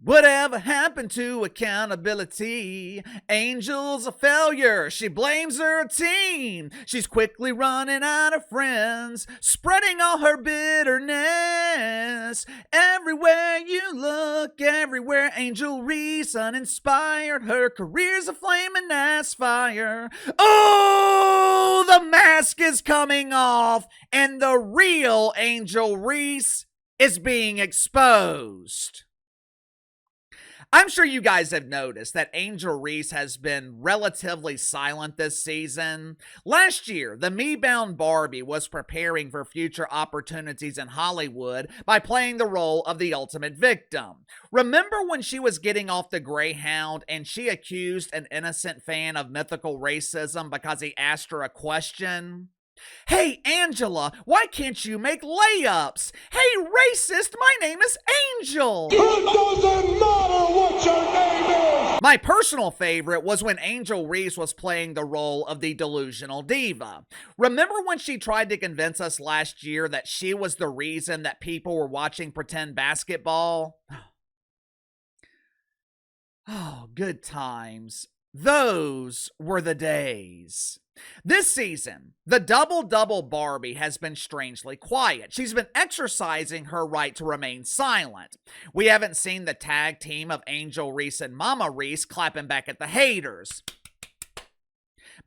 Whatever happened to accountability? Angel's a failure. She blames her team. She's quickly running out of friends, spreading all her bitterness. Everywhere you look, everywhere Angel Reese uninspired. Her career's a flaming ass fire. Oh, the mask is coming off, and the real Angel Reese is being exposed. I'm sure you guys have noticed that Angel Reese has been relatively silent this season. Last year, the me-bound Barbie was preparing for future opportunities in Hollywood by playing the role of the ultimate victim. Remember when she was getting off the Greyhound and she accused an innocent fan of mythical racism because he asked her a question? Hey, Angela, why can't you make layups? Hey, racist, my name is Angel. It doesn't matter what your name is. My personal favorite was when Angel Reese was playing the role of the delusional diva. Remember when she tried to convince us last year that she was the reason that people were watching pretend basketball? Oh, good times. Those were the days. This season, the double-double Barbie has been strangely quiet. She's been exercising her right to remain silent. We haven't seen the tag team of Angel Reese and Mama Reese clapping back at the haters.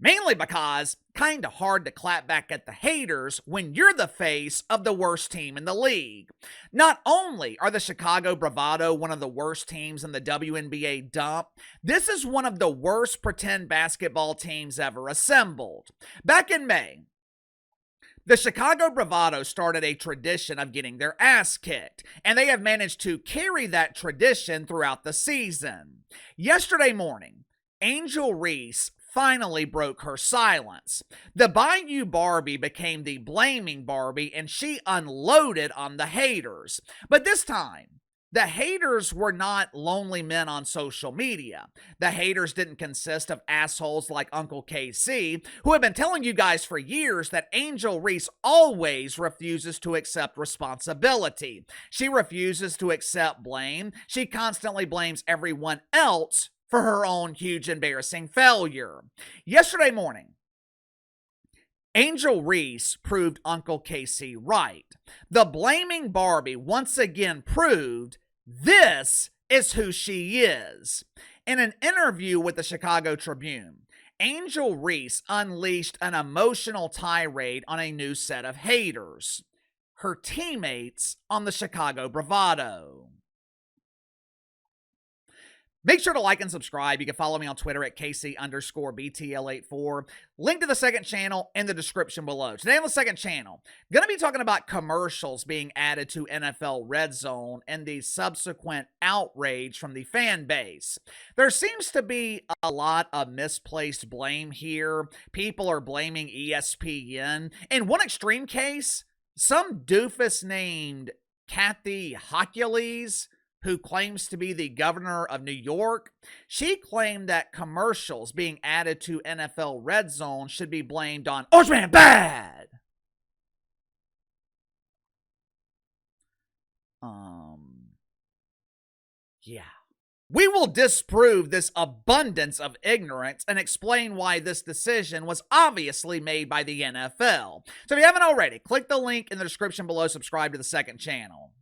Mainly because kinda hard to clap back at the haters when you're the face of the worst team in the league. Not only are the Chicago Bravado one of the worst teams in the WNBA dump, this is one of the worst pretend basketball teams ever assembled. Back in May, the Chicago Bravado started a tradition of getting their ass kicked, and they have managed to carry that tradition throughout the season. Yesterday morning, Angel Reese finally broke her silence. The Bayou Barbie became the blaming Barbie, and she unloaded on the haters. But this time, the haters were not lonely men on social media. The haters didn't consist of assholes like Uncle KC, who have been telling you guys for years that Angel Reese always refuses to accept responsibility. She refuses to accept blame. She constantly blames everyone else for her own huge embarrassing failure. Yesterday morning, Angel Reese proved Uncle Casey right. The blaming Barbie once again proved this is who she is. In an interview with the Chicago Tribune, Angel Reese unleashed an emotional tirade on a new set of haters, her teammates on the Chicago Bravado. Make sure to like and subscribe. You can follow me on Twitter at KC_BTL84. Link to the second channel in the description below. Today on the second channel, going to be talking about commercials being added to NFL Red Zone and the subsequent outrage from the fan base. There seems to be a lot of misplaced blame here. People are blaming ESPN. In one extreme case, some doofus named Kathy Hochuli, who claims to be the governor of New York, she claimed that commercials being added to NFL Red Zone should be blamed on Orange Man Bad. Yeah. We will disprove this abundance of ignorance and explain why this decision was obviously made by the NFL. So if you haven't already, click the link in the description below, subscribe to the second channel.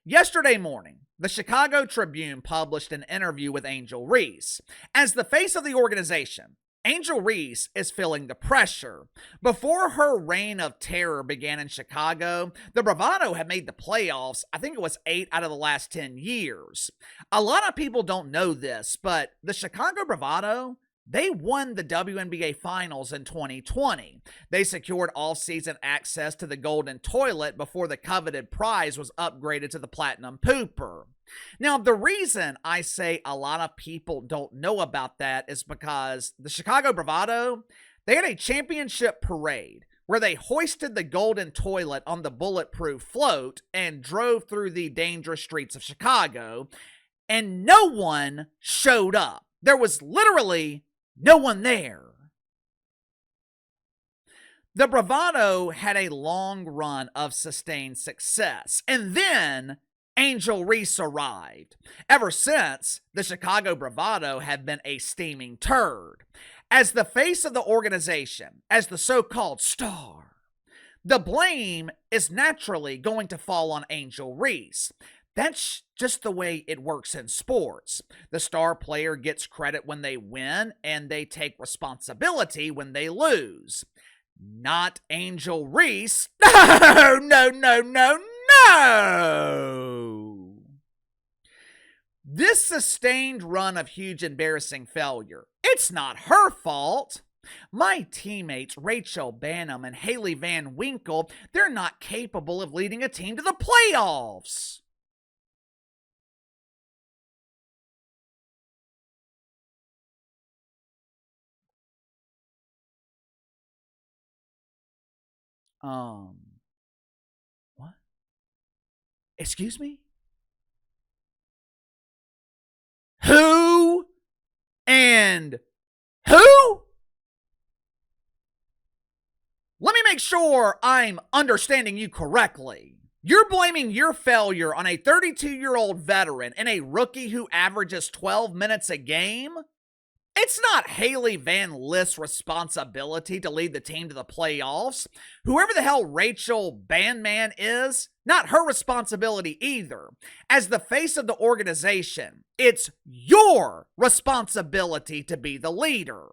Yesterday morning, the Chicago Tribune published an interview with Angel Reese. As the face of the organization, Angel Reese is feeling the pressure. Before her reign of terror began in Chicago, the Bravado had made the playoffs, I think it was 8 out of the last 10 years. A lot of people don't know this, but the Chicago Bravado, they won the WNBA Finals in 2020. They secured all-season access to the Golden Toilet before the coveted prize was upgraded to the Platinum Pooper. Now, the reason I say a lot of people don't know about that is because the Chicago Bravado, they had a championship parade where they hoisted the Golden Toilet on the bulletproof float and drove through the dangerous streets of Chicago, and no one showed up. There was literally no one there. The Bravado had a long run of sustained success, and then Angel Reese arrived. Ever since, the Chicago Bravado had been a steaming turd. As the face of the organization, as the so-called star, the blame is naturally going to fall on Angel Reese. That's just the way it works in sports. The star player gets credit when they win, and they take responsibility when they lose. Not Angel Reese. No, no, no, no, no! This sustained run of huge embarrassing failure, it's not her fault. My teammates Rachel Bannum and Haley Van Winkle, they're not capable of leading a team to the playoffs. What? Excuse me? Who and who? Let me make sure I'm understanding you correctly. You're blaming your failure on a 32-year-old veteran and a rookie who averages 12 minutes a game? It's not Haley Van List's responsibility to lead the team to the playoffs. Whoever the hell Rachel Bandman is, not her responsibility either. As the face of the organization, it's your responsibility to be the leader.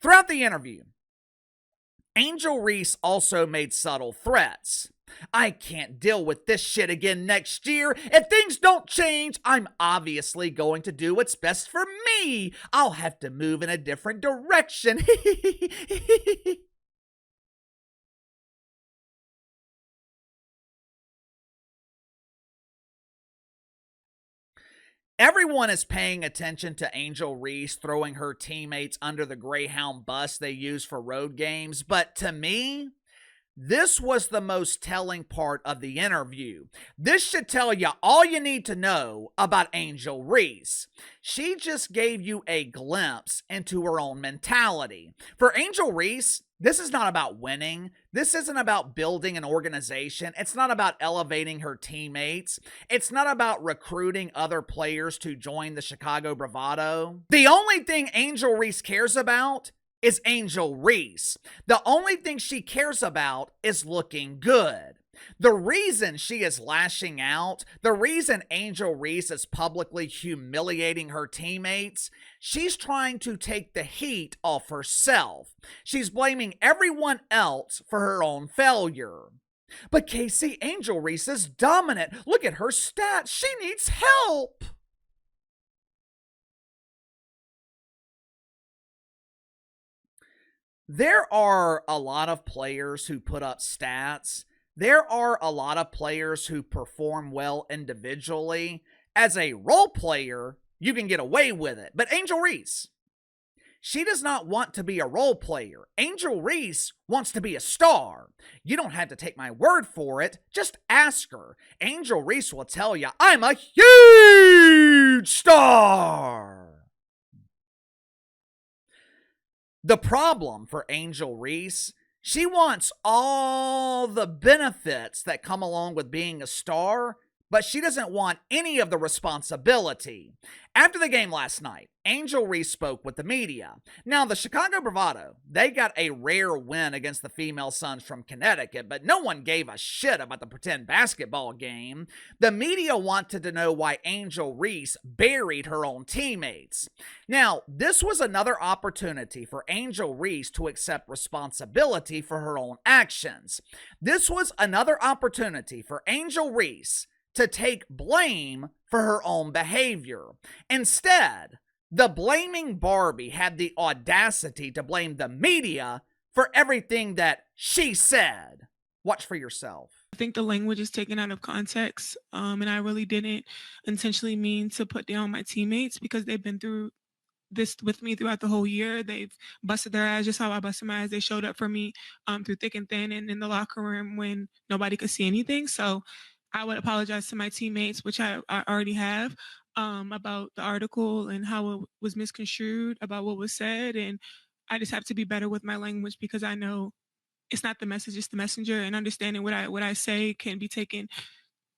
Throughout the interview, Angel Reese also made subtle threats. I can't deal with this shit again next year. If things don't change, I'm obviously going to do what's best for me. I'll have to move in a different direction. Everyone is paying attention to Angel Reese throwing her teammates under the Greyhound bus they use for road games, but to me, this was the most telling part of the interview. This should tell you all you need to know about Angel Reese. She just gave you a glimpse into her own mentality. For Angel Reese, this is not about winning. This isn't about building an organization. It's not about elevating her teammates. It's not about recruiting other players to join the Chicago Bravado. The only thing Angel Reese cares about is Angel Reese. The only thing she cares about is looking good. The reason she is lashing out, the reason Angel Reese is publicly humiliating her teammates, she's trying to take the heat off herself. She's blaming everyone else for her own failure. But Casey, Angel Reese is dominant. Look at her stats. She needs help. There are a lot of players who put up stats. There are a lot of players who perform well individually. As a role player, you can get away with it. But Angel Reese, she does not want to be a role player. Angel Reese wants to be a star. You don't have to take my word for it. Just ask her. Angel Reese will tell you, I'm a huge star. The problem for Angel Reese, she wants all the benefits that come along with being a star, but she doesn't want any of the responsibility. After the game last night, Angel Reese spoke with the media. Now, the Chicago Bravado, they got a rare win against the Female Suns from Connecticut, but no one gave a shit about the pretend basketball game. The media wanted to know why Angel Reese buried her own teammates. Now, this was another opportunity for Angel Reese to accept responsibility for her own actions. This was another opportunity for Angel Reese to take blame for her own behavior. Instead, the blaming Barbie had the audacity to blame the media for everything that she said. Watch for yourself. I think the language is taken out of context, and I really didn't intentionally mean to put down my teammates because they've been through this with me throughout the whole year. They've busted their ass just how I busted my ass. They showed up for me through thick and thin and in the locker room when nobody could see anything. So I would apologize to my teammates, which I already have, about the article and how it was misconstrued, about what was said. And I just have to be better with my language because I know it's not the message, it's the messenger, and understanding what I say can be taken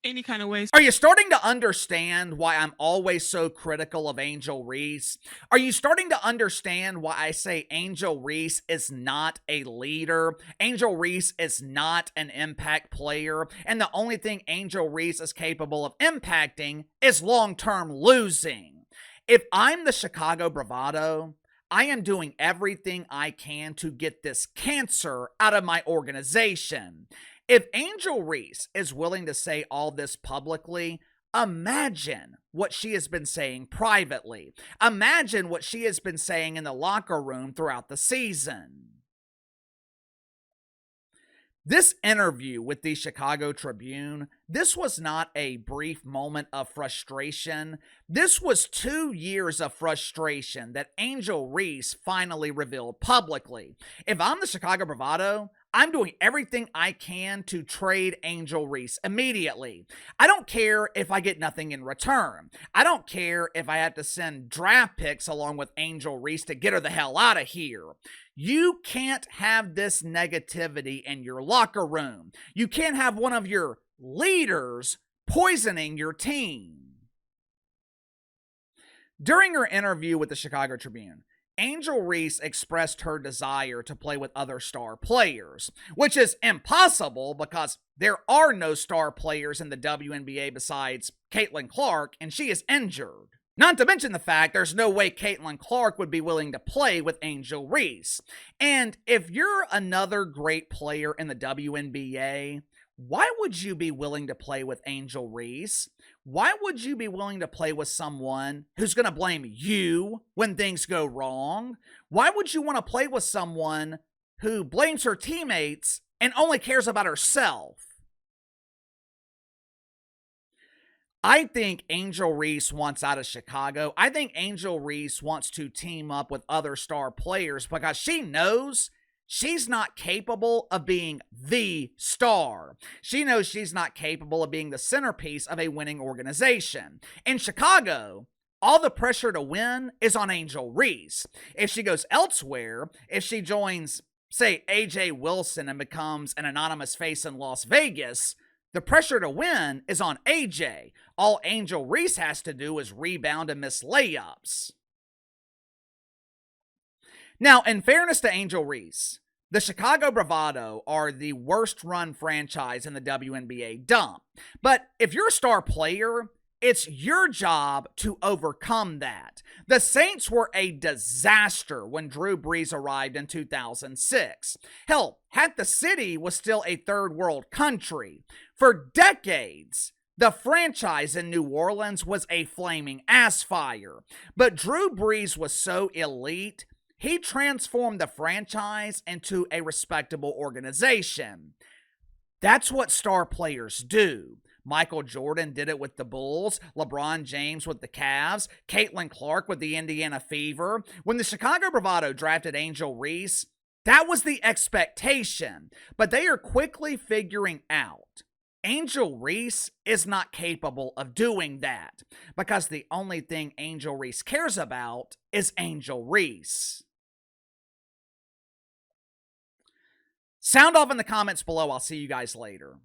any kind of ways. Are you starting to understand why I'm always so critical of Angel Reese? Are you starting to understand why I say Angel Reese is not a leader? Angel Reese is not an impact player, and the only thing Angel Reese is capable of impacting is long-term losing. If I'm the Chicago Bravado, I am doing everything I can to get this cancer out of my organization. If Angel Reese is willing to say all this publicly, imagine what she has been saying privately. Imagine what she has been saying in the locker room throughout the season. This interview with the Chicago Tribune, this was not a brief moment of frustration. This was 2 years of frustration that Angel Reese finally revealed publicly. If I'm the Chicago Bravado, I'm doing everything I can to trade Angel Reese immediately. I don't care if I get nothing in return. I don't care if I have to send draft picks along with Angel Reese to get her the hell out of here. You can't have this negativity in your locker room. You can't have one of your leaders poisoning your team. During her interview with the Chicago Tribune, Angel Reese expressed her desire to play with other star players, which is impossible because there are no star players in the WNBA besides Caitlin Clark, and she is injured. Not to mention the fact there's no way Caitlin Clark would be willing to play with Angel Reese. And if you're another great player in the WNBA, why would you be willing to play with Angel Reese? Why would you be willing to play with someone who's going to blame you when things go wrong? Why would you want to play with someone who blames her teammates and only cares about herself? I think Angel Reese wants out of Chicago. I think Angel Reese wants to team up with other star players because she knows she's not capable of being the star. She knows she's not capable of being the centerpiece of a winning organization. In Chicago, all the pressure to win is on Angel Reese. If she goes elsewhere, if she joins, say, AJ Wilson and becomes an anonymous face in Las Vegas, the pressure to win is on AJ. All Angel Reese has to do is rebound and miss layups. Now, in fairness to Angel Reese, the Chicago Bravado are the worst run franchise in the WNBA dump. But if you're a star player, it's your job to overcome that. The Saints were a disaster when Drew Brees arrived in 2006. Hell, half the city was still a third world country. For decades, the franchise in New Orleans was a flaming ass fire. But Drew Brees was so elite, he transformed the franchise into a respectable organization. That's what star players do. Michael Jordan did it with the Bulls, LeBron James with the Cavs, Caitlin Clark with the Indiana Fever. When the Chicago Bravado drafted Angel Reese, that was the expectation. But they are quickly figuring out Angel Reese is not capable of doing that because the only thing Angel Reese cares about is Angel Reese. Sound off in the comments below. I'll see you guys later.